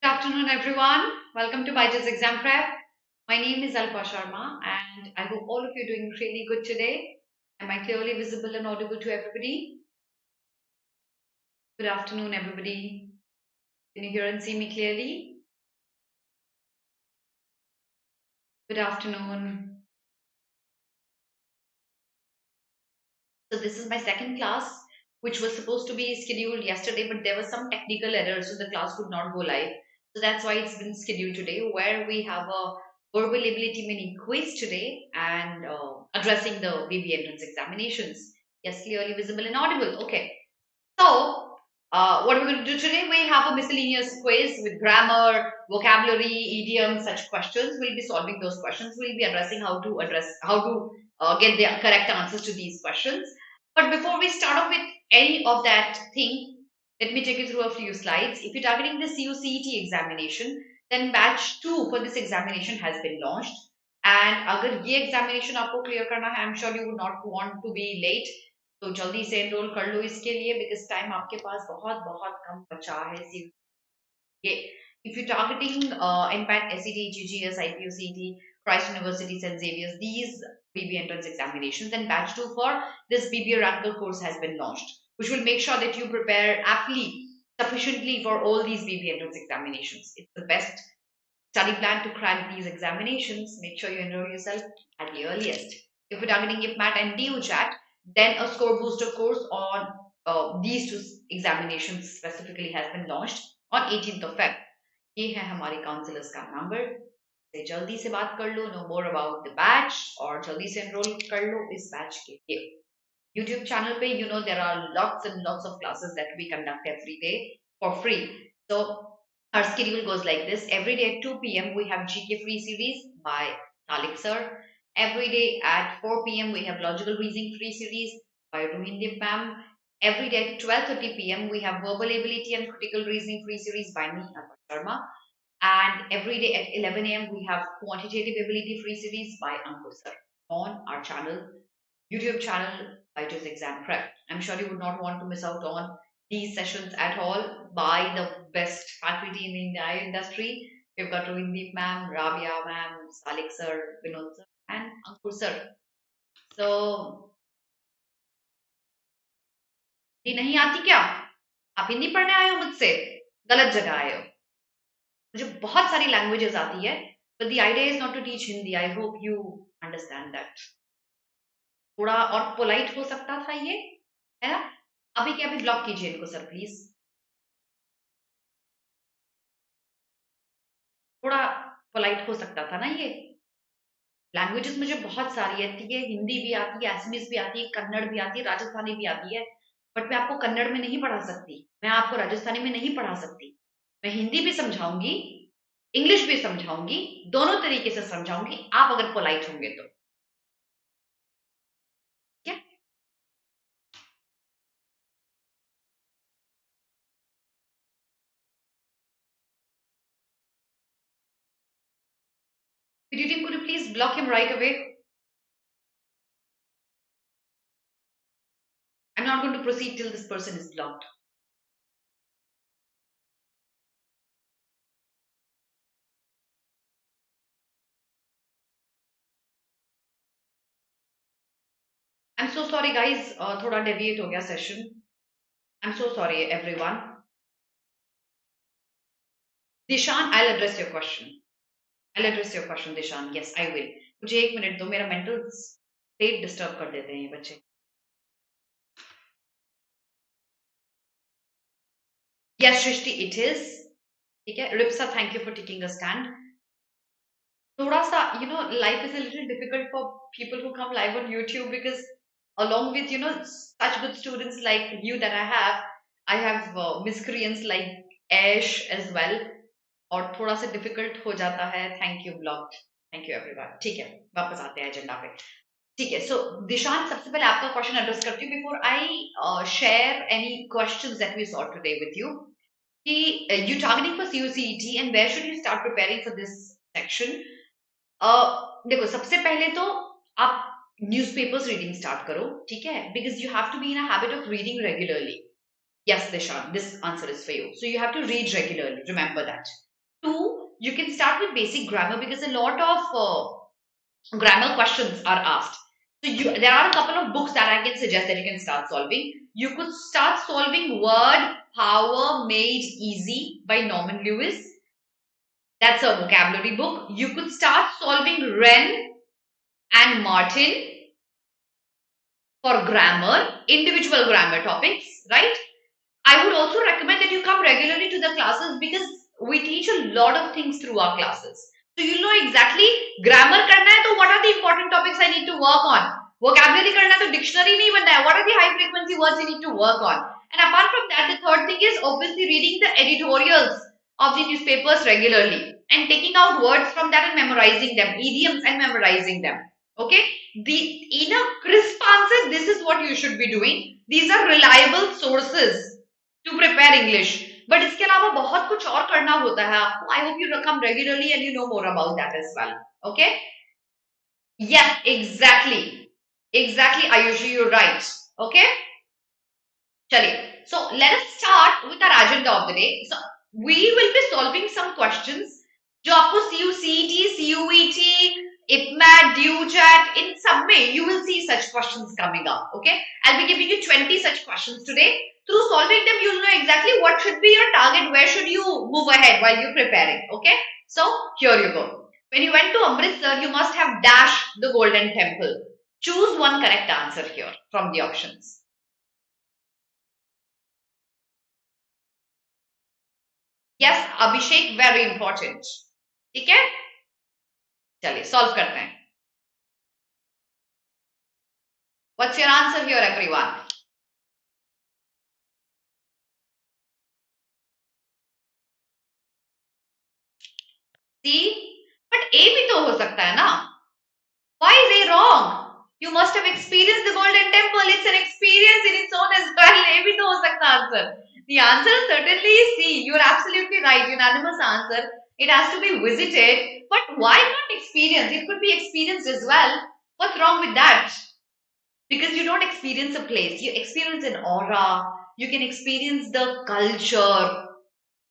afternoon, everyone. Welcome to BYJU'S Exam Prep. My name is Alpa Sharma, and I hope all of you are doing really good today. Am I clearly visible and audible to everybody? Good afternoon, everybody. Can you hear and see me clearly? Good afternoon. So this is my second class, which was supposed to be scheduled yesterday, but there was some technical error, so the class could not go live. So that's why it's been scheduled today, where we have a verbal ability meaning quiz today and addressing the BB entrance examinations. Yes, clearly visible and audible. Okay. So, what are we going to do today? We have a miscellaneous quiz with grammar, vocabulary, idioms, such questions. We'll be solving those questions. We'll be addressing how to get the correct answers to these questions. But before we start off with any of that thing, let me take you through a few slides. If you're targeting the CUCET examination, then batch 2 for this examination has been launched. And अगर ये examination आपको clear करना है, I'm sure you would not want to be late. तो जल्दी से enrol कर लो इसके लिए बिकॉज टाइम आपके पास बहुत बहुत कम बचा है ये if you're targeting NPAT, SET, GGS, IPU CET, Christ University, St. Xavier's, these BB entrance examinations, then batch 2 for this BB Ranker course has been launched, which will make sure that you prepare aptly, sufficiently for all these BB entrance examinations. It's the best study plan to crack these examinations. Make sure you enroll yourself at the earliest. If you're targeting IPMAT and BYJU'S, then a score booster course on these two examinations specifically has been launched on 18th of Feb. ये है हमारे counsellors का number जल्दी से बात कर लो know more about the batch और जल्दी से एनरोल कर लो इस बैच के लिए YouTube channel पे you know there are lots and lots of classes that we conduct every day for free. So our schedule goes like this. Every day at 2 p.m. we have GK free series by Talik sir. Every day at 4 p.m. we have logical reasoning free series by Rohindip ma'am. Every day at 12:30 p.m. we have verbal ability and critical reasoning free series by me, Alpa Sharma. And every day at 11 a.m. we have quantitative ability free series by Ankur sir on our channel, YouTube channel, BYJU'S Exam Prep. I'm sure you would not want to miss out on these sessions at all by the best faculty in the entire industry. We've got Rohindip ma'am, Rabia ma'am, Salik sir, Vinod sir, and Ankur sir. So ये नहीं आती क्या? आप हिंदी पढ़ने आए हो मुझसे? गलत जगह आए हो. मुझे बहुत सारी लैंग्वेजेस आती है, but the idea is not to teach Hindi. I hope you understand that. थोड़ा और पोलाइट हो सकता था ये, है ना? अभी के अभी ब्लॉक कीजिए इनको सर प्लीज. थोड़ा पोलाइट हो सकता था ना ये. लैंग्वेजेस मुझे बहुत सारी आती है, हिंदी भी आती है, असमीज भी आती है, कन्नड़ भी आती है, राजस्थानी भी आती है. बट मैं आपको कन्नड़ में नहीं पढ़ा सकती, मैं आपको राजस्थानी में नहीं पढ़ा सकती. मैं हिंदी भी समझाऊंगी, इंग्लिश भी समझाऊंगी, दोनों तरीके से समझाऊंगी, आप अगर पोलाइट होंगे तो. क्या could you please block him right away? I'm not going to proceed till this person is blocked. I'm so sorry guys, thoda deviate ho gaya session. I'm so sorry everyone. Dishan, I'll address your question. Dishan. Yes, I will. मुझे 1 minute दो, मेरा mental state disturb कर देते हैं ये बच्चे. Yes, Shrishti, it is. ठीक है. Ripsa, thank you for taking a stand. थोड़ा सा, you know, life is a little difficult for people who come live on YouTube because along with, you know, such good students like you that I have miscreants like Ash as well. और थोड़ा सा difficult हो जाता है. Thank you, blocked. Thank you everyone. ठीक है, वापस आते हैं एजेंडा पे. ठीक है. So Dishan, सबसे पहले आपका क्वेश्चन एड्रेस करती हूँ before I share any questions that we saw today with you. कि you targeting for CUCET and where should you start preparing for this section? देखो, सबसे पहले तो आप न्यूज़पेपर्स रीडिंग स्टार्ट करो, ठीक है? Because you have to be in a habit of reading regularly. Yes, Dishan, this answer is for you. So you have to read regularly. Remember that. Two, you can start with basic grammar because a lot of grammar questions are asked. So there are a couple of books that I can suggest that you can start solving. You could start solving Word Power Made Easy by Norman Lewis. That's a vocabulary book. You could start solving Wren and Martin for grammar, individual grammar topics, right? I would also recommend that you come regularly to the classes because we teach a lot of things through our classes. So you know exactly grammar करना है तो what are the important topics I need to work on? Vocabulary करना है तो dictionary नहीं बनना है. What are the high frequency words you need to work on? And apart from that, the third thing is obviously reading the editorials of the newspapers regularly and taking out words from that and memorizing them, idioms and memorizing them. Okay, in a crisp answer, this is what you should be doing. These are reliable sources to prepare English. But इसके अलावा बहुत कुछ और करना होता है आपको. I hope you come regularly and you know more about that as well. Okay? Yes, exactly. Exactly, Ayushi, you're right. Okay? Chaliye. So let us start with our agenda of the day. So we will be solving some questions जो आपको CUCET, CUET, IPMAT, DUCET, in some way you will see such questions coming up. Okay? I'll be giving you 20 such questions today. Through solving them, you'll know exactly what should be your target, where should you move ahead while you're preparing. Okay? So here you go. When you went to Amritsar, you must have dashed the Golden Temple. Choose one correct answer here from the options. Yes, Abhishek, very important. ठीक है? चलिए solve करते हैं. What's your answer here, everyone? C? But A भी तो हो सकता है ना? Why is A wrong? You must have experienced the Golden Temple. It's an experience in its own as well. A भी तो हो सकता answer. The answer certainly is C. You're absolutely right. Unanimous answer. It has to be visited. But why not experience? It could be experienced as well. What's wrong with that? Because you don't experience a place. You experience an aura. You can experience the culture.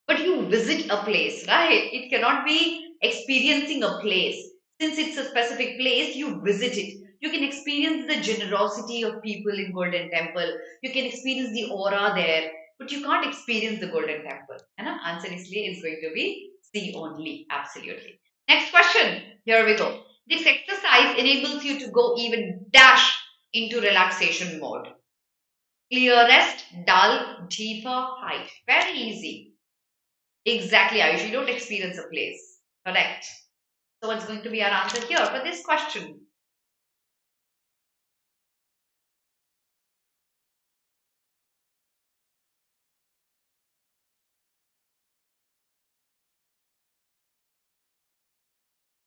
But you visit a place, right? It cannot be experiencing a place. Since it's a specific place, you visit it. You can experience the generosity of people in Golden Temple. You can experience the aura there, but you can't experience the Golden Temple. And the answer is going to be C only. Absolutely. Next question. Here we go. This exercise enables you to go even dash into relaxation mode. Clearest, dull, deeper, height. Very easy. Exactly, Ayush. You don't experience a place. Correct. So what's going to be our answer here for this question?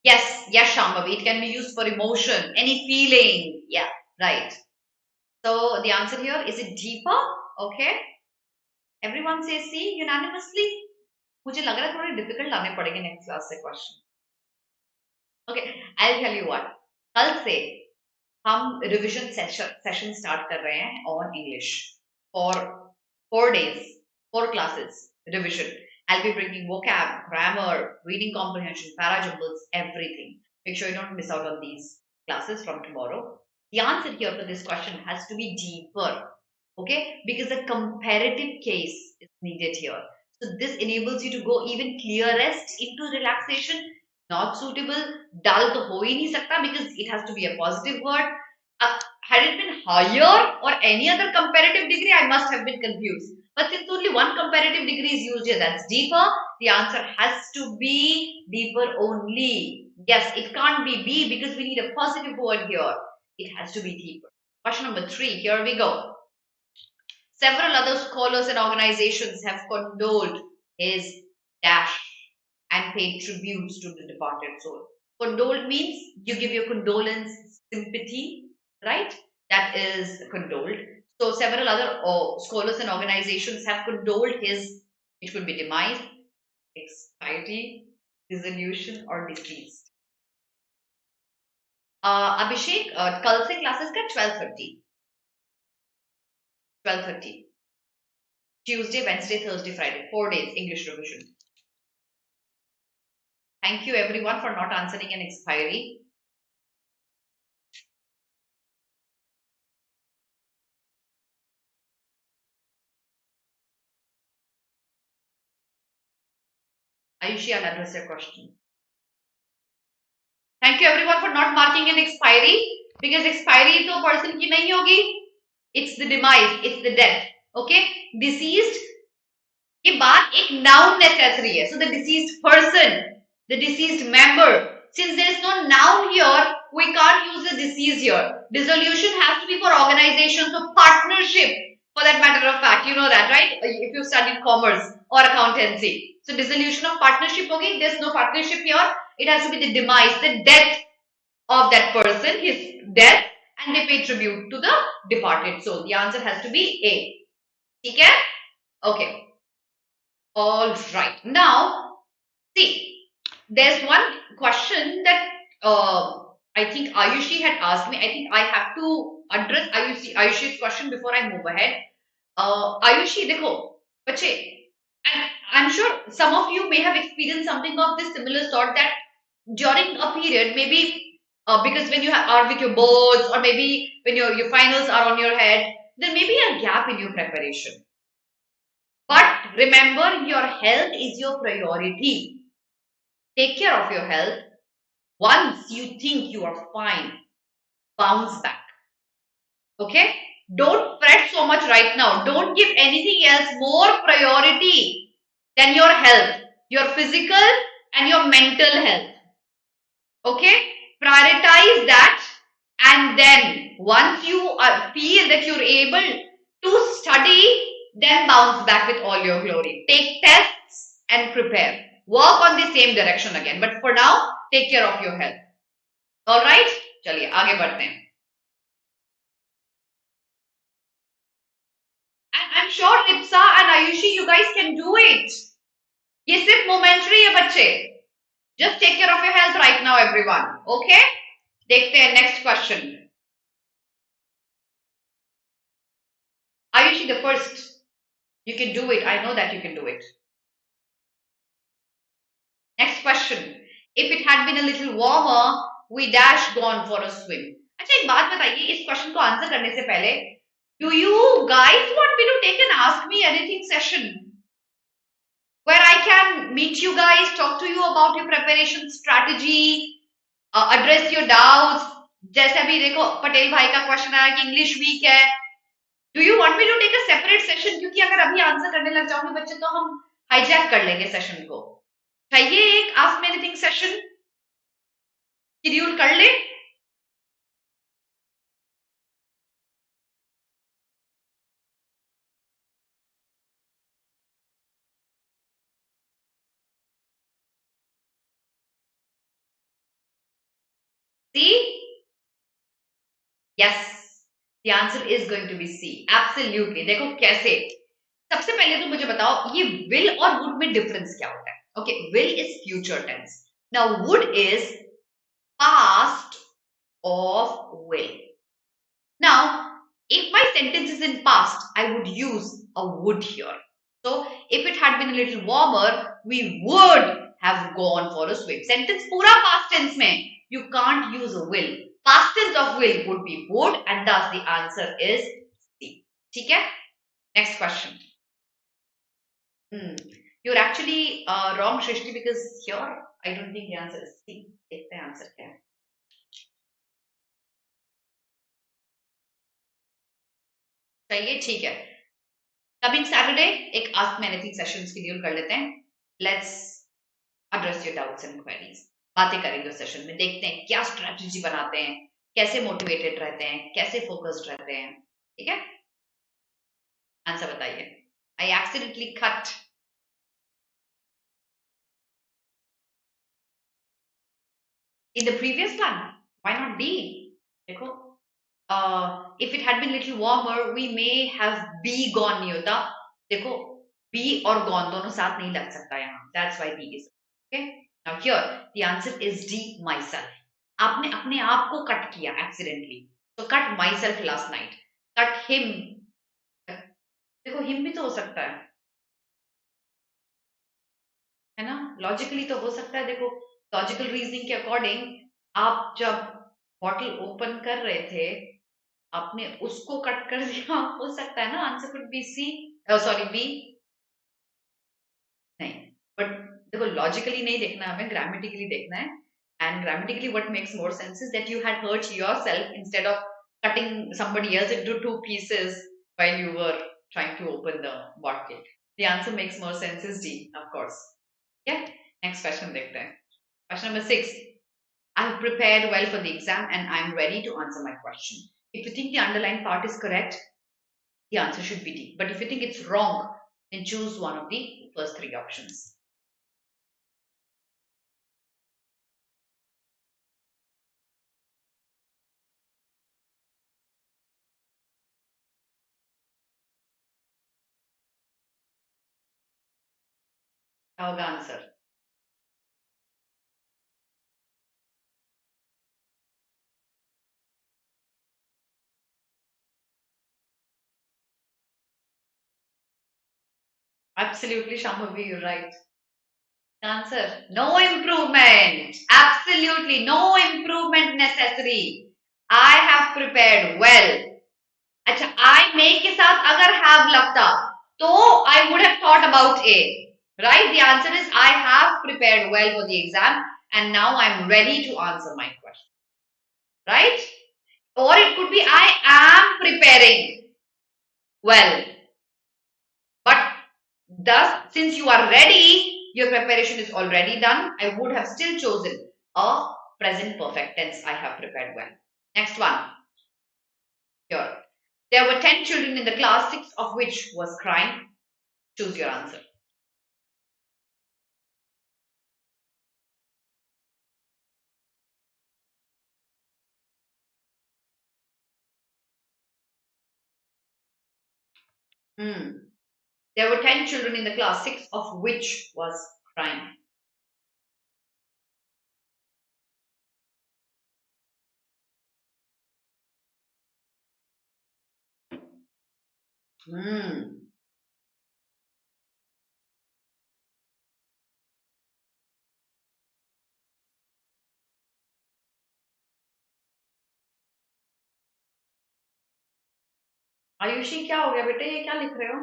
Yes, yes, Shambhavi. It can be used for emotion, any feeling. Yeah, right. So the answer here is it deeper? Okay. Everyone says C unanimously. मुझे लग रहा है थोड़े difficult लाने पड़ेंगे next class से question. Okay, I'll tell you what. कल से हम revision session start कर रहे हैं on English for 4 days, 4 classes revision. I'll be bringing vocab, grammar, reading comprehension, parajumbles, everything. Make sure you don't miss out on these classes from tomorrow. The answer here for this question has to be deeper, okay? Because a comparative case is needed here. So this enables you to go even clearest into relaxation. Not suitable, dull to ho hi nahi sakta because it has to be a positive word. Had it been higher or any other comparative degree, I must have been confused. But since only one comparative degree is used here, that's deeper, the answer has to be deeper only. Yes, it can't be B because we need a positive word here. It has to be deeper. Question number 3, here we go. Several other scholars and organizations have condoled his dash and paid tributes to the departed soul. Condoled means you give your condolence, sympathy, right? That is condoled. So several other scholars and organizations have condoled his, it could be demise, expiety, dissolution or deceased. Abhishek, कल से classes का 12:30. 12:30. Tuesday, Wednesday, Thursday, Friday. 4 days English revision. Thank you everyone for not answering an expiry. Ayushi, I'll address your question. Thank you everyone for not marking an expiry, because expiry to person ki nahi hogi. It's the demise, it's the death. Okay, deceased ये बात एक noun necessary है. So the deceased person, the deceased member. Since there is no noun here, we can't use the deceased here. Dissolution has to be for organization, so partnership. For that matter of fact, you know that, right? If you studied commerce or accountancy, so dissolution of partnership hogi. There's no partnership here. It has to be the demise, the death of that person, his death, and they pay tribute to the departed soul. The answer has to be A. Okay? Okay. All right. Now, see, there's one question that I think Ayushi had asked me. I think I have to address Ayushi's question before I move ahead. Ayushi, देखो, बच्चे, and I'm sure some of you may have experienced something of this similar sort, that during a period, maybe because when you are with your boards, or maybe when your finals are on your head, there may be a gap in your preparation. But remember, your health is your priority. Take care of your health. Once you think you are fine, bounce back. Okay? Don't fret so much right now. Don't give anything else more priority than your health, your physical and your mental health. Okay? Prioritize that, and then once you feel that you're able to study, then bounce back with all your glory. Take tests and prepare. Work on the same direction again. But for now, take care of your health. Alright? चलिए आगे बढ़ते हैं. And I'm sure Ipsa and Ayushi, you guys can do it. ये सिर्फ momentary है बच्चे. Just take care of your health right now, everyone. Okay? देखते हैं next question. Ayushi, the first. You can do it. I know that you can do it. Next question. If it had been a little warmer, we dash gone for a swim. अच्छा एक बात बताइए, इस question को answer करने से पहले, do you guys want me to take an ask me anything session where I can meet you guys, talk to you about your preparation strategy, address your doubts? जैसे अभी देखो पटेल भाई का क्वेश्चन आया कि इंग्लिश वीक है. Do you want me to take a separate session? क्योंकि अगर अभी आंसर करने लग जाऊंगी बच्चे तो हम हाईजैक कर लेंगे सेशन को. चाहिए एक ask me anything session schedule कर ले. See? Yes. The answer is going to be C. Absolutely. देखो कैसे. सबसे पहले तो मुझे बताओ ये will और would में difference क्या होता है? Okay, will is future tense. Now would is past of will. Now, if my sentence is in past, I would use a would here. So, if it had been a little warmer, we would have gone for a swim. Sentence पूरा past tense में. You can't use a will. Past tense of will would be would, and thus the answer is C. ठीक है? Next question. You're actually wrong, Shrishti, because here I don't think the answer is C. देखते हैं answer क्या है. चाहिए, ठीक है. Coming Saturday, एक Ask Me Anything session schedule कर लेते हैं. Let's address your doubts and queries. बातें करेंगे उस सेशन में. देखते हैं क्या स्ट्रेटजी बनाते हैं, कैसे मोटिवेटेड रहते हैं, कैसे फोकस्ड रहते हैं. ठीक है? आंसर बताइए. I accidentally cut. In the previous one, why not B? देखो, if it had been little warmer, we may have be gone नहीं होता. देखो, be और gone दोनों साथ नहीं लग सकता यहाँ. That's why B is. Okay? Now here, the answer is D, myself. आपने अपने आप को कट किया accidentally. So cut myself last night. Cut him. देखो him भी तो हो सकता है ना? लॉजिकली तो हो सकता है. देखो लॉजिकल रीजनिंग के अकॉर्डिंग आप जब बॉटल ओपन कर रहे थे, आपने उसको कट कर दिया, हो सकता है ना answer could be C, sorry B. नहीं, बट देखो लॉजिकली नहीं देखना, हमें ग्रामेटिकली देखना है। And grammatically what makes more sense is that you had hurt yourself instead of cutting somebody else into two pieces while you were trying to open the bottle. The answer makes more sense is D, of course. Yeah, next question देखते हैं. Question number 6. I have prepared well for the exam and I am ready to answer my question. If you think the underlined part is correct, the answer should be D. But if you think it's wrong, then choose one of the first three options. क्या होगा answer? Absolutely, Shambhavi, you're right. Answer, no improvement. Absolutely no improvement necessary. I have prepared well. अच्छा, I may के साथ अगर have लगता तो I would have thought about A. Right? The answer is I have prepared well for the exam and now I'm ready to answer my question. Right? Or it could be I am preparing well. But thus, since you are ready, your preparation is already done, I would have still chosen a present perfect tense. I have prepared well. Next one. Here. There were 10 children in the class, 6 of which was crying. Choose your answer. There were 10 children in the class, 6 of which was crying. Ayushi क्या हो गया बेटे, ये क्या लिख रहे हो?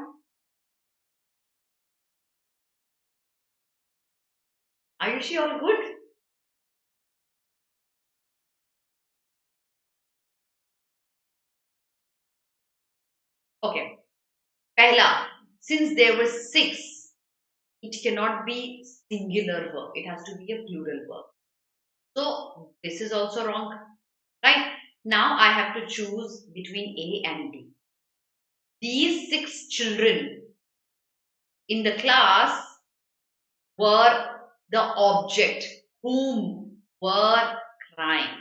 Ayushi all good? Okay. Pehla, since there were 6, it cannot be singular verb. It has to be a plural verb. So this is also wrong, right? Now I have to choose between A and D. These 6 children in the class were the object whom were crying.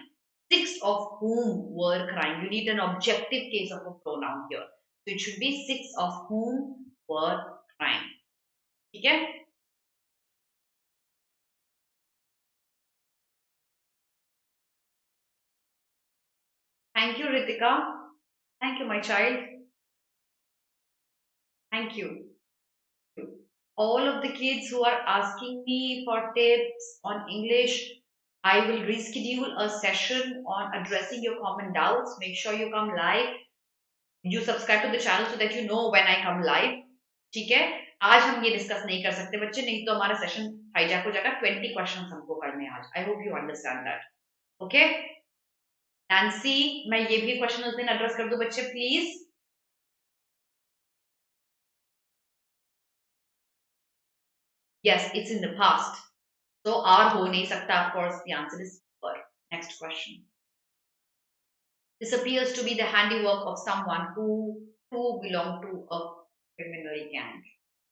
6 of whom were crying. You need an objective case of a pronoun here. So it should be 6 of whom were crying. Okay? Thank you, Ritika. Thank you, my child. Thank you. All of the kids who are asking me for tips on English, I will reschedule a session on addressing your common doubts. Make sure you come live. You subscribe to the channel so that you know when I come live. ठीक है? आज हम ये discuss नहीं कर सकते बच्चे, नहीं तो हमारा सेशन हाईजैक हो जाएगा. 20 क्वेश्चन हमको करने हैं आज. I hope you understand that. Okay Nancy, मैं ये भी क्वेश्चन उस दिन एड्रेस कर दूं बच्चे please. Yes, it's in the past. So R हो नहीं सकता. Of course, the answer is per. Next question. This appears to be the handiwork of someone who belong to a criminal gang.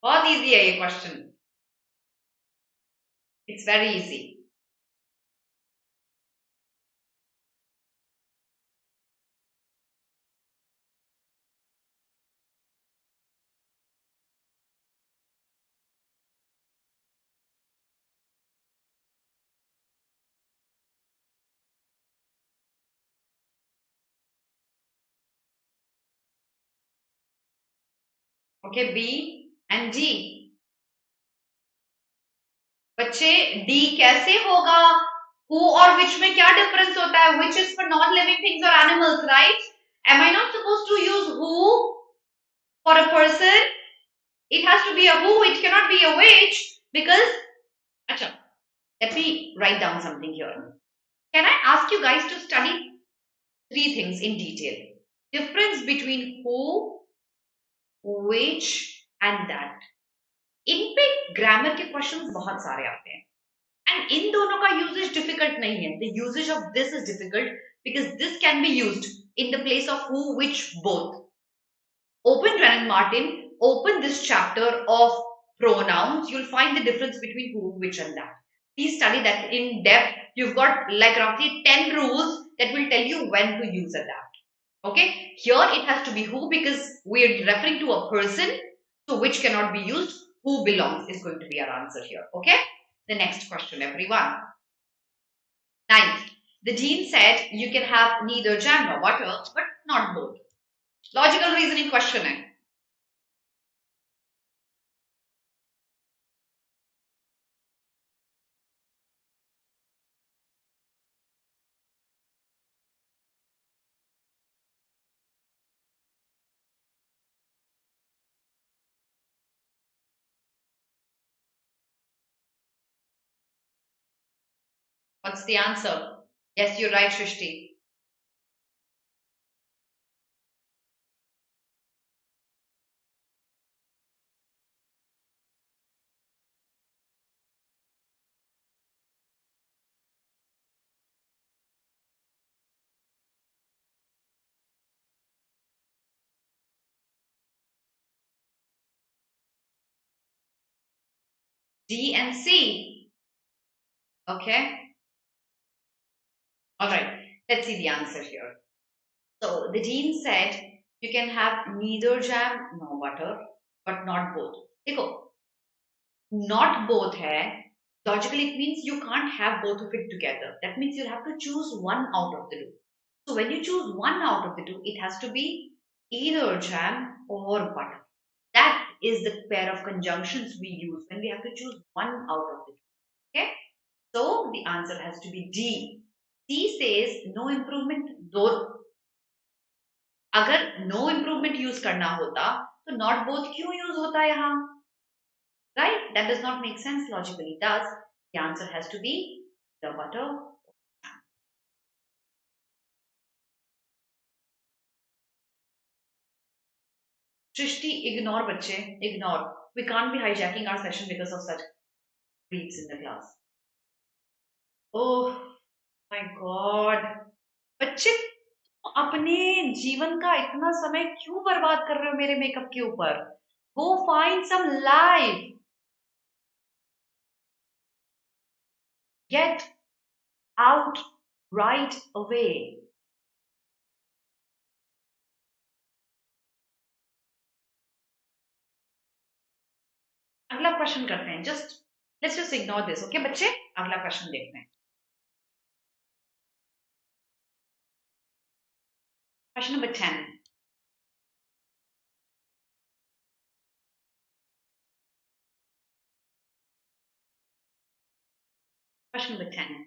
बहुत easy है ये question. It's very easy. Okay, B and D. बच्चे D कैसे होगा? who और which में क्या difference होता है? which is for non-living things or animals, right? Am I not supposed to use who for a person? It has to be a who, it cannot be a which, because acha, let me write down something here. Can I ask you guys to study three things in detail? Difference between who, which and that. इन पे grammar के questions बहुत सारे आते हैं and in दोनों का usage difficult नहीं है. The usage of this is difficult because this can be used in the place of who, which, both. Open Dren Martin, open this chapter of pronouns. You'll find the difference between who, which, and that. Please study that in depth. You've got like roughly 10 rules that will tell you when to use a that. Okay, here it has to be who because we're referring to a person, so which cannot be used. Who belongs is going to be our answer here. Okay, the next question, everyone. Ninth, the dean said you can have neither jam nor butter, but not both. Logical reasoning question hai. What's the answer? Yes, you're right, Shrishti. D and C. Okay. All right. Let's see the answer here. So the dean said you can have neither jam nor butter, but not both. देखो, not both hai. Logically, it means you can't have both of it together. That means you'll have to choose one out of the two. So when you choose one out of the two, it has to be either jam or butter. That is the pair of conjunctions we use when we have to choose one out of the two. Okay? So the answer has to be D. C says no improvement. दो अगर no improvement use करना होता तो not both क्यों use होता यहाँ? Right? That does not make sense logically. Does the answer has to be the butter. Shrishti, ignore बच्चे, ignore. We can't be hijacking our session because of such creeps in the class. Oh my God. बच्चे अपने जीवन का इतना समय क्यों बर्बाद कर रहे हो मेरे मेकअप के ऊपर? Go find some life. Get out right away. अगला क्वेश्चन करते हैं. Let's just ignore this. Okay बच्चे, अगला क्वेश्चन देखते हैं. Question number 10. Question number 10.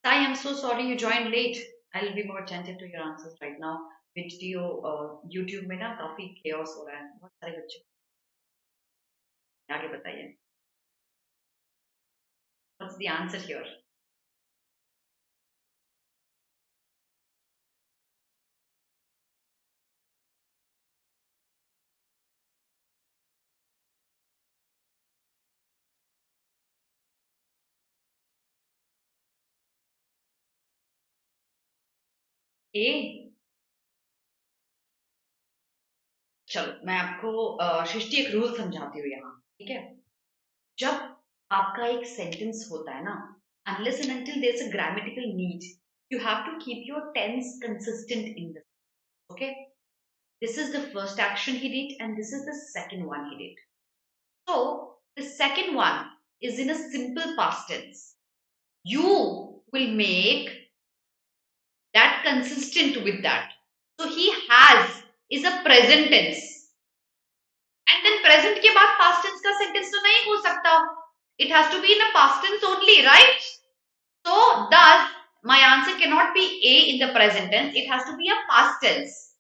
Sai, I'm so sorry you joined late. I'll be more attentive to your answers right now. Video YouTube में ना काफी chaos हो रहा है. बहुत सारे बच्चे. आगे बताइए. What's the answer here? A. चलो मैं आपको सृष्टि एक रूल समझाती हूँ यहाँ. ठीक है? जब आपका एक सेंटेंस होता है ना, unless and until there's a grammatical need, you have to keep your tense consistent in this. Okay? This is the first action he did, and this is the second one he did. So the second one is in a simple past tense. You will make that consistent with that. So he has is is a present tense. And then present के बाद past tense का sentence तो नहीं हो सकता. It has to be in a past tense only, right? So thus my answer cannot be A in the present tense. It has to be a past tense.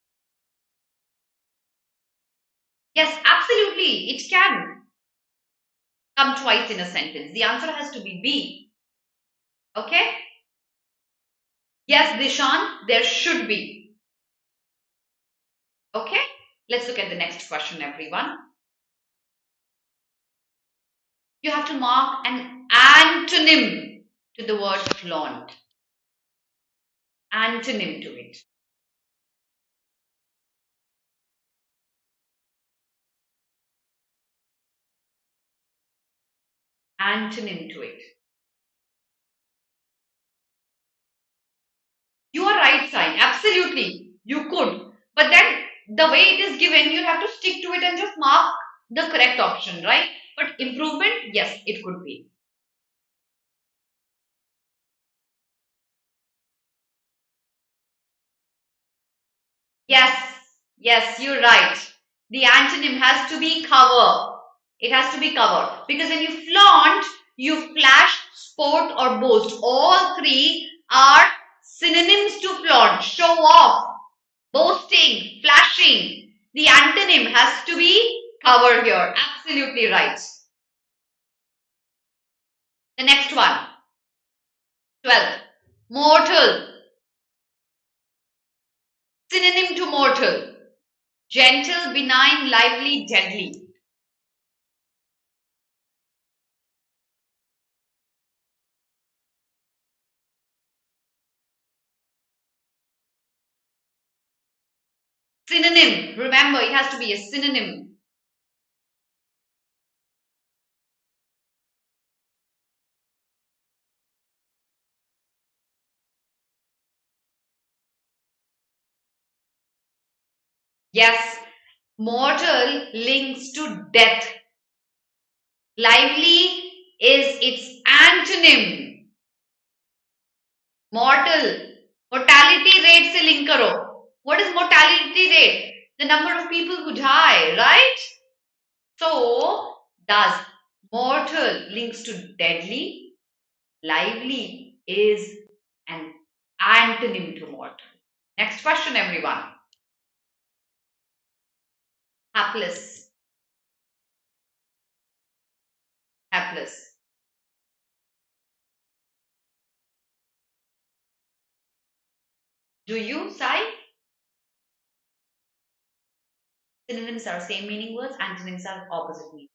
Yes, absolutely. It can come twice in a sentence. The answer has to be B. Okay? Yes, Dishan, there should be. Okay? Let's look at the next question, everyone. You have to mark an antonym to the word flaunt. Antonym to it. Antonym to it. You are right, Sai. Absolutely. You could. But then the way it is given, you have to stick to it and just mark the correct option, right? But improvement, yes, it could be. Yes, you're right. The antonym has to be cover. It has to be covered. Because when you flaunt, you flash, sport, or boast. All three are synonyms to flaunt. Show off, boasting, flashing. The antonym has to be covered here. Absolutely right. The next one, 12. Mortal. Synonym to mortal. Gentle, benign, lively, deadly. Synonym. Remember, it has to be a synonym. Yes, mortal links to death. Lively is its antonym. Mortal. Mortality rate se link karo. What is mortality rate? The number of people who die, right? So, does mortal links to deadly? Lively is an antonym to mortal. Next question, everyone. Hapless. Hapless. Do you, Sai? Synonyms are same meaning words, antonyms are opposite meaning.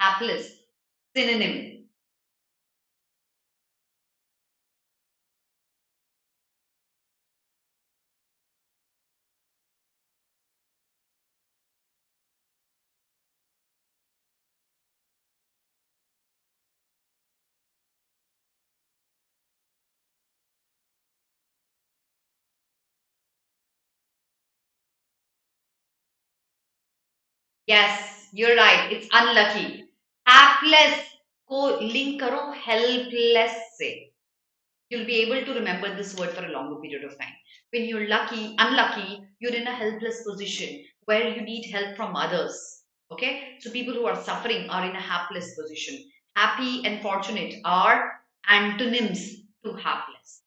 Hapless. Synonym. Yes, you're right. It's unlucky. Hapless को link करो helpless से. You'll be able to remember this word for a longer period of time. When you're unlucky, you're in a helpless position where you need help from others. Okay? So people who are suffering are in a hapless position. Happy and fortunate are antonyms to hapless.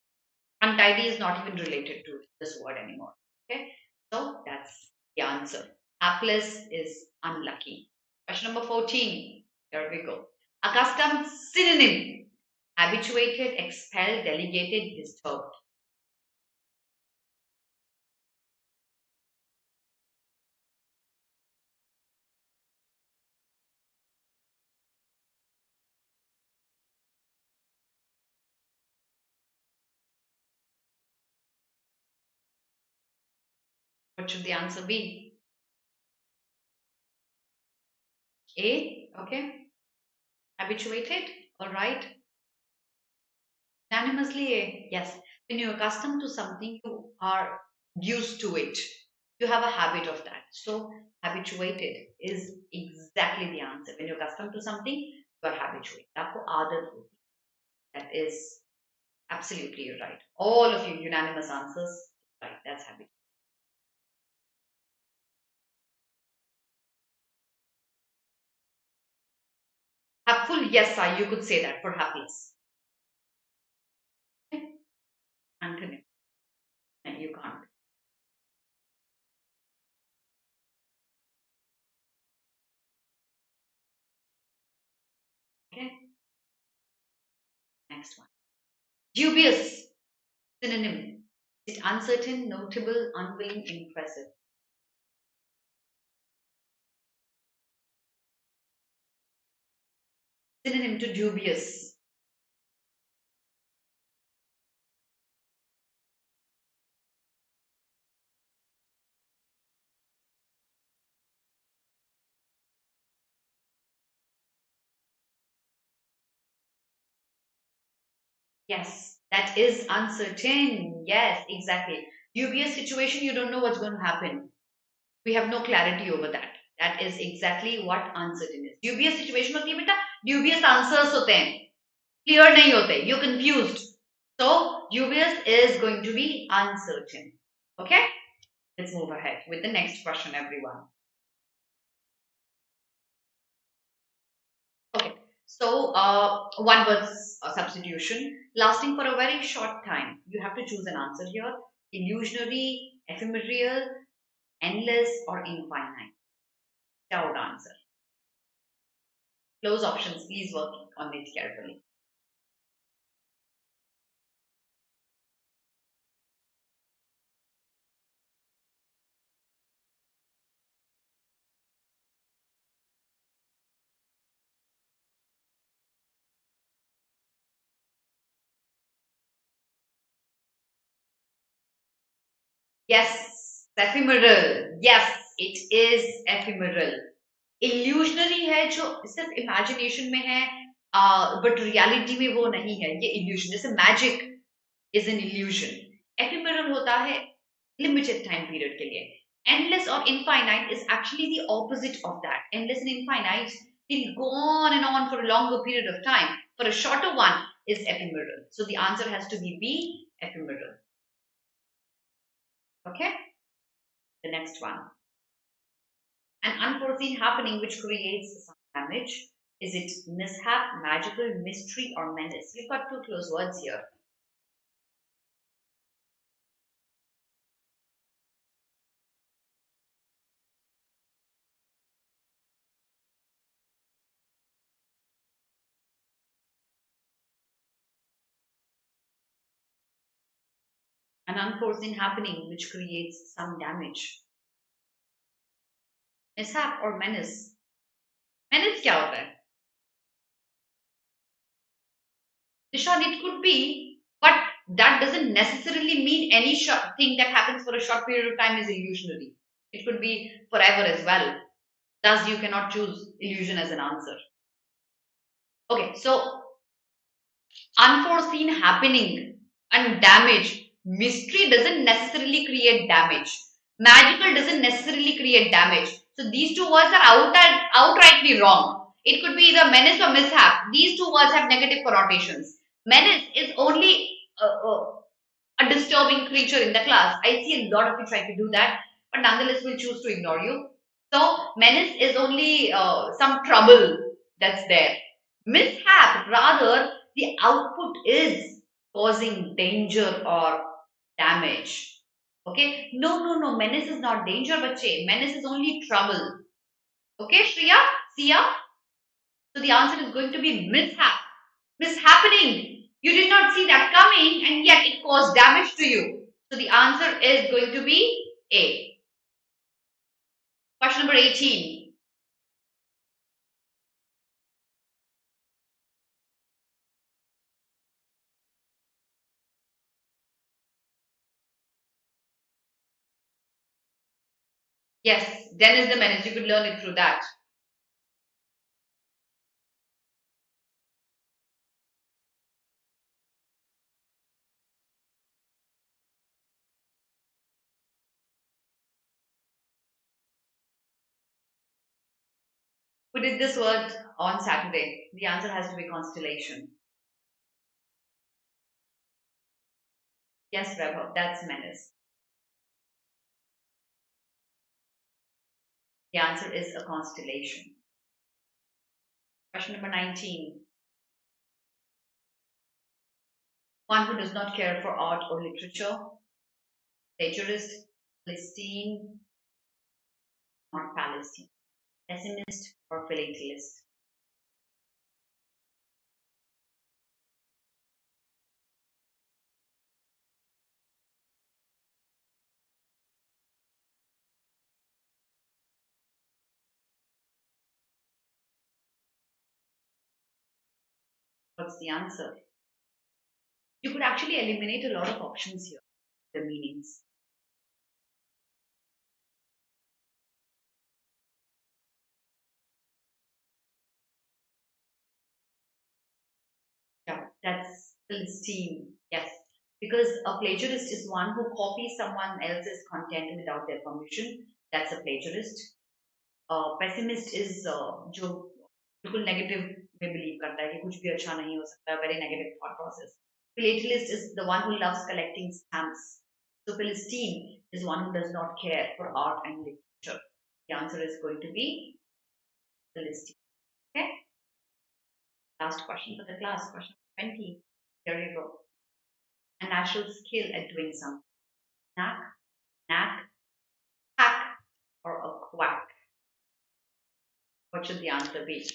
Untidy is not even related to this word anymore. Okay? So that's the answer. Hapless is unlucky. Question number 14. Here we go. Accustomed synonym. Habituated, expelled, delegated, disturbed. What should the answer be? A. Okay. Habituated. All right. Unanimously A. Yes. When you're accustomed to something, you are used to it. You have a habit of that. So habituated is exactly the answer. When you're accustomed to something, you are habituated. आपको आदत होती है. That is Absolutely, you're right. All of you, unanimous answers. Right, that's happy. Hapful, yes, sir, you could say that for hapless. Okay. Antonym, and you can't. Okay, next one. Dubious, synonym. Is it uncertain, notable, unwilling, impressive? Synonym to dubious. Yes, that is uncertain. Yes, exactly. Dubious situation, you don't know what's going to happen. We have no clarity over that. That is exactly what uncertain is. Dubious situation होती है बेटा, dubious answers होते हैं, clear नहीं होते, you're confused. So dubious is going to be uncertain. Okay, let's move ahead with the next question, everyone. Okay, so one word substitution lasting for a very short time. You have to choose an answer here: illusionary, ephemeral, endless, or infinite. Doubt answer. Close options. Please work on it carefully. Yes, ephemeral. Yes, it is ephemeral. Illusionary है जो सिर्फ imagination में है, but reality में वो नहीं है. ये illusion जैसे magic is an illusion. Ephemeral होता है limited time period के लिए. Endless or infinite is actually the opposite of that. Endless and infinite will go on and on for a longer period of time. For a shorter one is ephemeral. So the answer has to be B, ephemeral. Okay, the next one. An unforeseen happening which creates some damage. Is it mishap, magical, mystery, or menace? You've got two close words here. An unforeseen happening which creates some damage. Mishap or menace? Menace क्या होता है? Nishan, it could be, but that doesn't necessarily mean any thing that happens for a short period of time is illusionary. It could be forever as well. Thus, you cannot choose illusion as an answer. Okay, so unforeseen happening and damage. Mystery doesn't necessarily create damage. Magical doesn't necessarily create damage. So these two words are outrightly wrong. It could be either menace or mishap. These two words have negative connotations. Menace is only a disturbing creature in the class. I see a lot of you try to do that, but nonetheless will choose to ignore you. So menace is only some trouble that's there. Mishap, rather, the output is causing danger or damage. Okay? No, no, no. Menace is not danger, bache. Menace is only trouble. Okay, Shriya? Sia? So the answer is going to be mishap. Mishappening. You did not see that coming and yet it caused damage to you. So the answer is going to be A. Question number 18. Yes, Dennis the Menace. You could learn it through that. Who did this word on Saturday? The answer has to be constellation. Yes, Vaibhav, that's menace. The answer is a constellation. Question number 19. One who does not care for art or literature, plagiarist, Philistine, not Palestine, pessimist or philatelist. What's the answer? You could actually eliminate a lot of options here, the meanings. Yeah, that's Philistine. Yes. Because a plagiarist is one who copies someone else's content without their permission. That's a plagiarist. Pessimist is जो बिल्कुल negative में believe करता है कि कुछ भी अच्छा नहीं हो सकता, very negative thought process. Philatelist is the one who loves collecting stamps. So Philistine is one who does not care for art and literature. The answer is going to be Philistine. Okay. Last question for the class. Question 20. Here you go. A natural skill at doing something. Knack, knack, hack, or a quack. What should the answer be?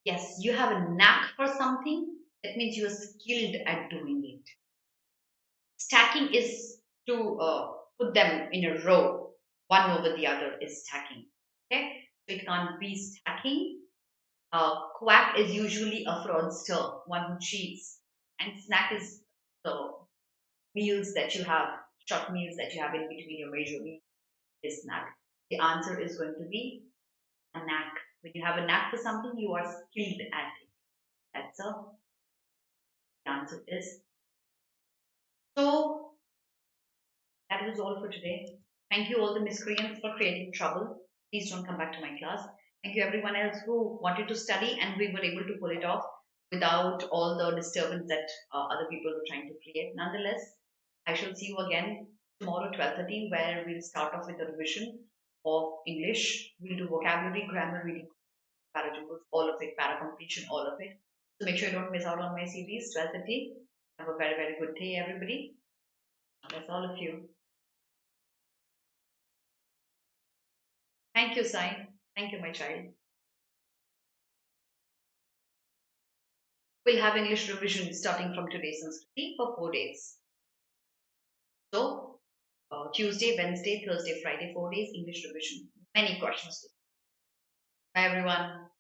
Yes, you have a knack for something. That means you are skilled at doing it. Stacking is to put them in a row, one over the other is stacking. Okay, so it can't be stacking. Quack is usually a fraudster, one who cheats, and snack is the meals that you have, short meals that you have in between your major meals is snack. The answer is going to be a knack. When you have a knack for something, you are skilled at it. That's a the answer is. So that was all for today. Thank you all the miscreants for creating trouble. Please don't come back to my class. Thank you everyone else who wanted to study and we were able to pull it off without all the disturbance that other people were trying to create. Nonetheless, I shall see you again tomorrow 12:30 where we'll start off with a revision of English. We'll do vocabulary, grammar, reading, paradoxals, all of it, para completion, all of it. So make sure you don't miss out on my series 12:30. Have a very, very good day, everybody. That's all of you. Thank you, Sai. Thank you, my child. We'll have English revision starting from today's Sanskriti for 4 days. So, Tuesday, Wednesday, Thursday, Friday, 4 days, English revision. Many questions. Bye, everyone.